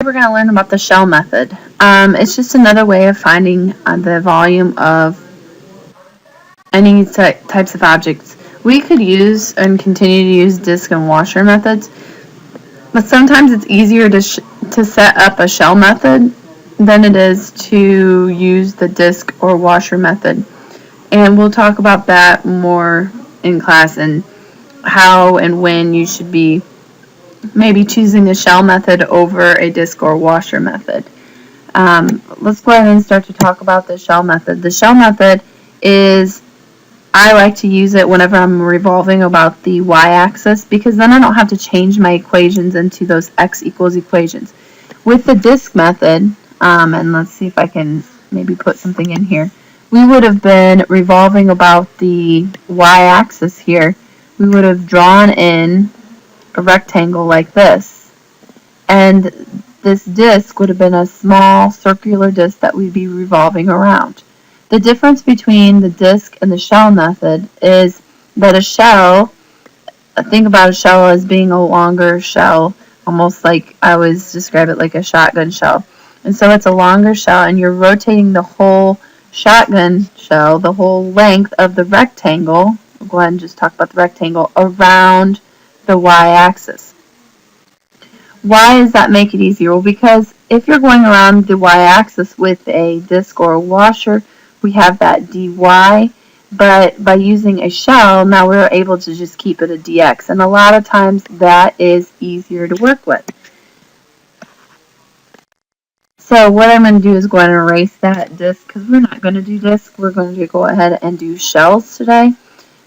we're going to learn about the shell method. It's just another way of finding the volume of any types of objects. We could use and continue to use disk and washer methods, but sometimes it's easier to set up a shell method than it is to use the disk or washer method. And we'll talk about that more in class and how and when you should be maybe choosing the shell method over a disk or washer method. Let's go ahead and start to talk about the shell method. The shell method is, I like to use it whenever I'm revolving about the y-axis, because then I don't have to change my equations into those x equals equations. With the disk method, and let's see if I can maybe put something in here, we would have been revolving about the y-axis here. We would have drawn in a rectangle like this, and this disk would have been a small circular disk that we'd be revolving around. The difference between the disk and the shell method is that a shell, think about a shell as being a longer shell, almost like I always describe it like a shotgun shell. And so it's a longer shell, and you're rotating the whole shotgun shell, the whole length of the rectangle, we'll go ahead and just talk about the rectangle, around the y-axis. Why does that make it easier? Well, because if you're going around the y-axis with a disk or a washer, we have that dy, but by using a shell, now we're able to just keep it a dx, and a lot of times that is easier to work with. So what I'm going to do is go ahead and erase that disk, because we're not going to do disk, we're going to go ahead and do shells today.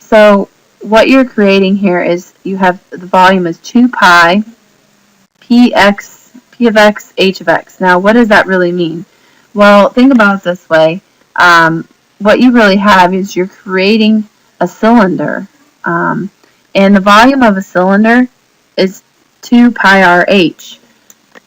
So what you're creating here is you have the volume is 2 pi p of x, h of x. Now, what does that really mean? Well, think about it this way. What you really have is you're creating a cylinder, and the volume of a cylinder is 2 pi rh.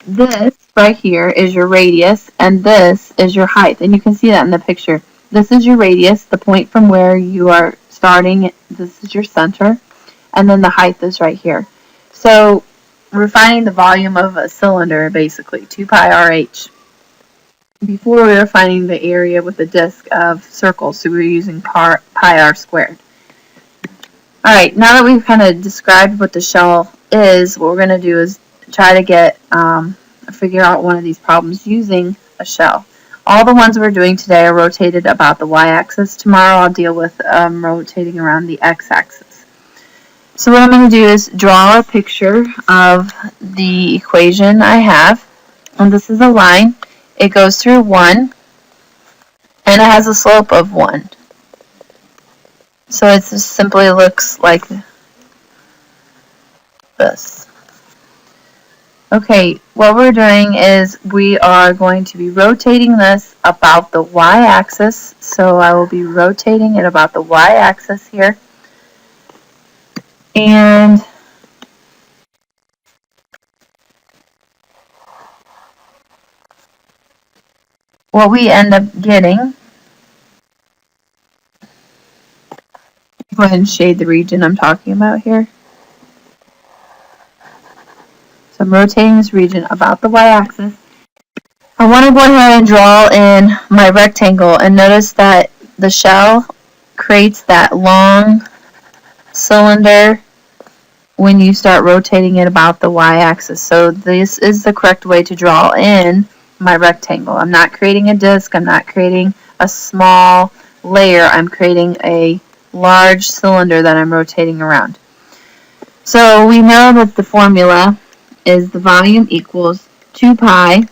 This right here is your radius, and this is your height, and you can see that in the picture. This is your radius, the point from where you are starting. This is your center, and then the height is right here. So we're finding the volume of a cylinder, basically, 2 pi rh. Before we were finding the area with the disk of circles, so we were using pi r squared. Alright, now that we've kind of described what the shell is, what we're going to do is try to figure out one of these problems using a shell. All the ones we're doing today are rotated about the y-axis. Tomorrow I'll deal with rotating around the x-axis. So what I'm going to do is draw a picture of the equation I have. And this is a line. It goes through 1, and it has a slope of 1. So it just simply looks like this. Okay, what we're doing is we are going to be rotating this about the y-axis. So I will be rotating it about the y-axis here. And what we end up getting, go ahead and shade the region I'm talking about here. So I'm rotating this region about the y-axis. I want to go ahead and draw in my rectangle, and notice that the shell creates that long cylinder when you start rotating it about the y-axis. So this is the correct way to draw in my rectangle. I'm not creating a disk, I'm not creating a small layer, I'm creating a large cylinder that I'm rotating around. So we know that the formula is the volume equals 2 pi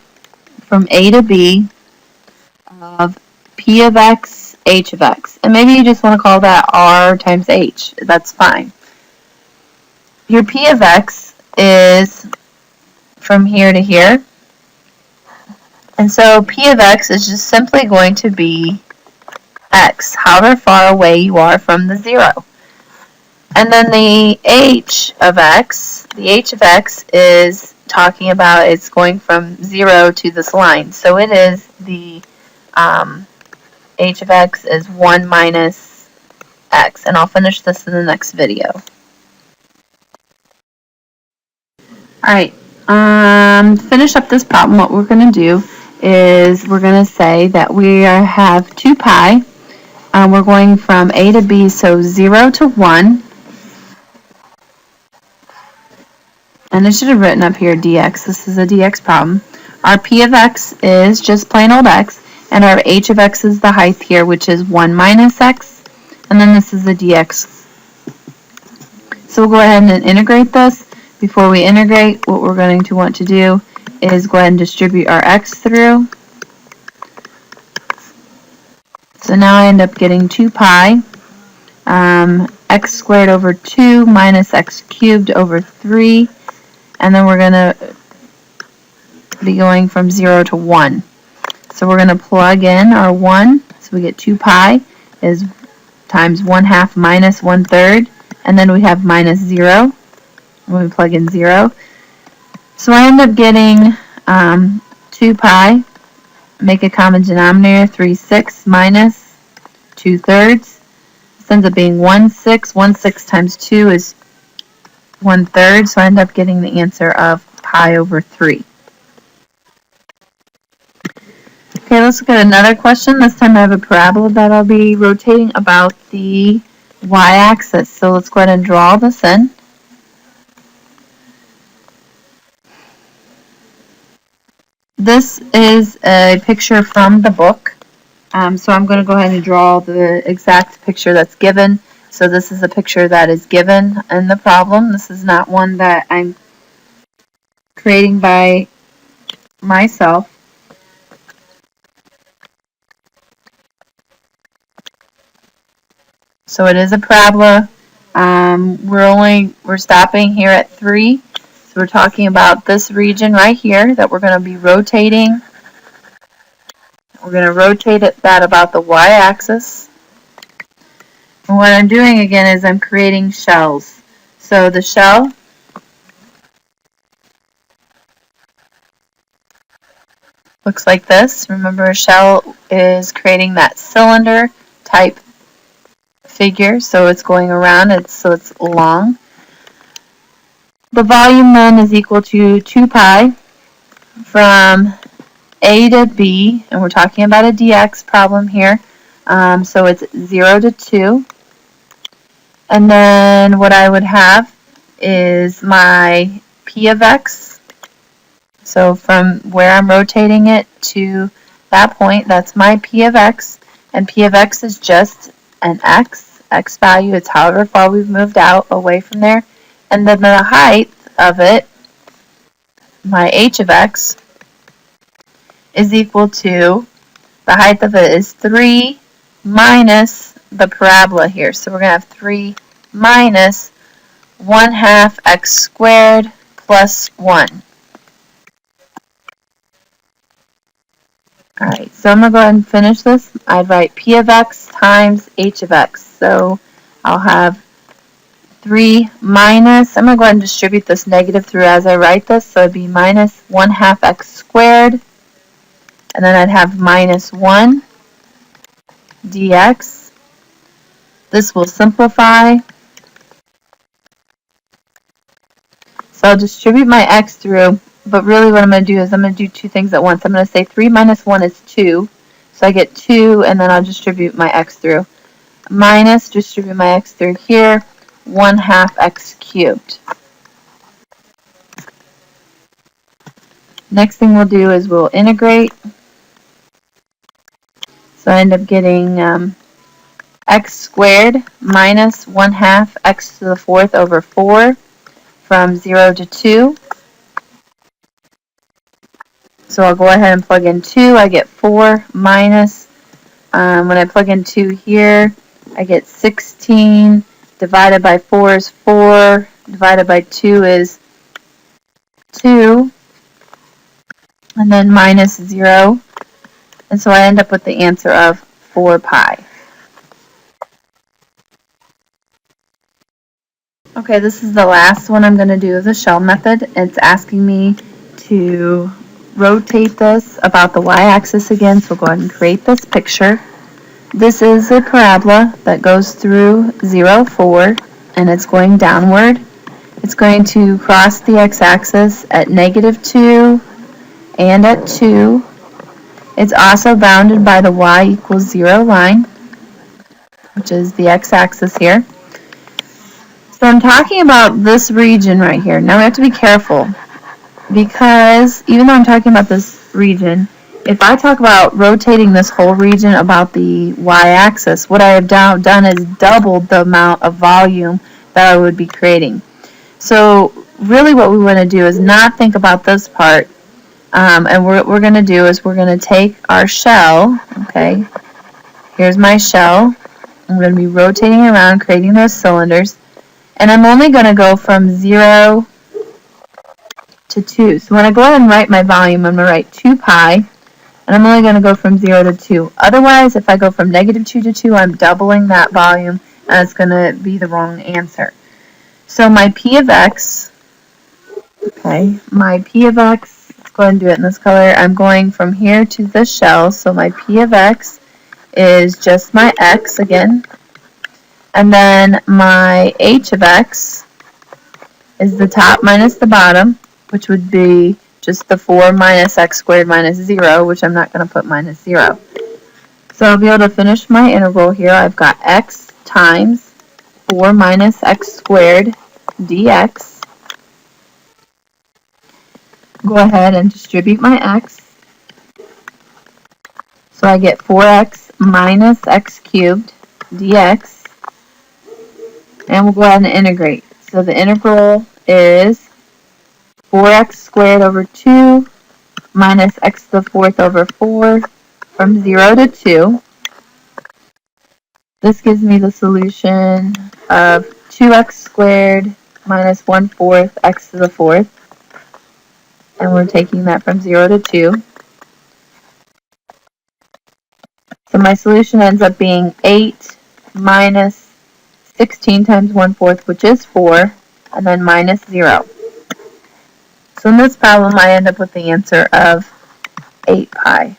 from A to B of P of x, H of x. And maybe you just want to call that R times H. That's fine. Your P of x is from here to here. And so P of x is just simply going to be x, however far away you are from the 0. And then the H of x is talking about it's going from 0 to this line. So it is the H of x is 1 minus x. And I'll finish this in the next video. Alright, To finish up this problem, what we're going to do is we're going to say that we have 2 pi. We're going from a to b, so 0 to 1. And I should have written up here dx. This is a dx problem. Our p of x is just plain old x, and our h of x is the height here, which is 1 minus x, and then this is the dx. So we'll go ahead and integrate this. Before we integrate, what we're going to want to do is go ahead and distribute our x through. So now I end up getting 2 pi x squared over 2 minus x cubed over 3. And then we're going to be going from 0 to 1. So we're going to plug in our 1. So we get 2 pi is times 1/2 minus 1/3. And then we have minus 0. When we plug in 0. So I end up getting 2 pi. Make a common denominator, 3/6 minus 2/3. This ends up being 1/6. 1/6 times 2 is 1/3, so I end up getting the answer of pi over 3. Okay, let's look at another question. This time I have a parabola that I'll be rotating about the y-axis. So let's go ahead and draw this in. This is a picture from the book. So I'm going to go ahead and draw the exact picture that's given. So this is a picture that is given in the problem. This is not one that I'm creating by myself. So it is a parabola. We're stopping here at 3. So we're talking about this region right here that we're going to be rotating. We're going to rotate that about the y-axis. And what I'm doing again is I'm creating shells. So the shell looks like this. Remember, a shell is creating that cylinder type figure, so it's going around, so it's long. The volume then is equal to 2 pi from a to b, and we're talking about a dx problem here. So it's 0 to 2. And then what I would have is my p of x. So from where I'm rotating it to that point, that's my p of x. And p of x is just an x value. It's however far we've moved out away from there. And then the height of it, my h of x, is equal to, the height of it is 3 minus the parabola here. So we're going to have 3 minus 1/2 x squared plus 1. Alright, so I'm going to go ahead and finish this. I'd write p of x times h of x. So I'll have 3 minus, I'm going to go ahead and distribute this negative through as I write this. So it'd be minus 1/2 x squared. And then I'd have minus 1 dx. This will simplify. So I'll distribute my x through, but really what I'm going to do is I'm going to do two things at once. I'm going to say 3 minus 1 is 2. So I get 2, and then I'll distribute my x through. Minus, distribute my x through here, 1/2 x cubed. Next thing we'll do is we'll integrate. So I end up getting x squared minus 1/2 x to the 4th over 4 from 0 to 2. So I'll go ahead and plug in 2. I get 4 minus, when I plug in 2 here, I get 16. Divided by 4 is 4. Divided by 2 is 2. And then minus 0. And so I end up with the answer of 4 pi. Okay, this is the last one I'm going to do of the shell method. It's asking me to rotate this about the y-axis again, so we'll go ahead and create this picture. This is a parabola that goes through 0, 4, and it's going downward. It's going to cross the x-axis at -2 and at 2. It's also bounded by the y equals 0 line, which is the x-axis here. So I'm talking about this region right here. Now we have to be careful, because even though I'm talking about this region, if I talk about rotating this whole region about the y-axis, what I have done is doubled the amount of volume that I would be creating. So really what we want to do is not think about this part, and what we're going to do is we're going to take our shell, okay, here's my shell, I'm going to be rotating around, creating those cylinders, and I'm only going to go from 0 to 2. So when I go ahead and write my volume, I'm going to write 2 pi, and I'm only going to go from 0 to 2. Otherwise, if I go from -2 to 2, I'm doubling that volume, and it's going to be the wrong answer. So my P of x, okay, my P of x, let's go ahead and do it in this color. I'm going from here to the shell, so my P of x is just my x again. And then my H of x is the top minus the bottom, which would be just the 4 minus x squared minus 0, which I'm not going to put minus 0. So I'll be able to finish my integral here. I've got x times 4 minus x squared dx. Go ahead and distribute my x. So I get 4x minus x cubed dx. And we'll go ahead and integrate. So the integral is 4x squared over 2 minus x to the 4th over 4 from 0 to 2. This gives me the solution of 2x squared minus 1/4 x to the 4th. And we're taking that from 0 to 2. So my solution ends up being 8 minus 16 times 1/4, which is 4, and then minus 0. So in this problem, I end up with the answer of 8 pi.